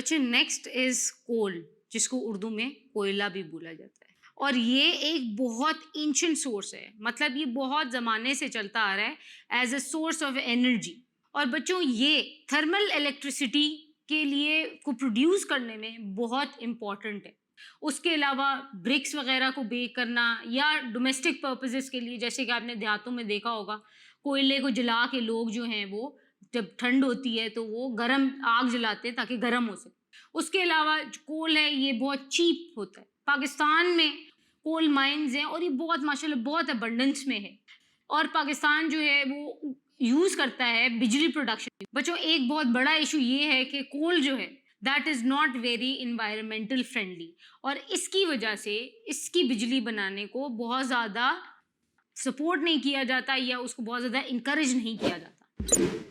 बच्चे next is कोल, जिसको उर्दू में कोयला भी बोला जाता है, और ये एक बहुत एंशिएंट सोर्स है, मतलब ये बहुत ज़माने से चलता आ रहा है as a source of energy. और बच्चों ये थर्मल इलेक्ट्रिसिटी के लिए को प्रोड्यूस करने में बहुत इम्पॉर्टेंट है। उसके अलावा ब्रिक्स वगैरह को बेक करना या डोमेस्टिक पर्पसेस के लिए, जैसे कि आपने देहातों में देखा होगा, कोयले को जला के लोग जो हैं वो जब ठंड होती है तो वो गरम आग जलाते हैं ताकि गर्म हो सके। उसके अलावा जो कोल है ये बहुत चीप होता है। पाकिस्तान में कोल माइंस हैं और ये बहुत माशाल्लाह बहुत अबंडेंस में है, और पाकिस्तान जो है वो यूज़ करता है बिजली प्रोडक्शन। बच्चों एक बहुत बड़ा इशू ये है कि कोल जो है that is not very environmental friendly, और इसकी वजह से इसकी बिजली बनाने को बहुत ज़्यादा सपोर्ट नहीं किया जाता या उसको बहुत ज़्यादा इंकरेज नहीं किया जाता।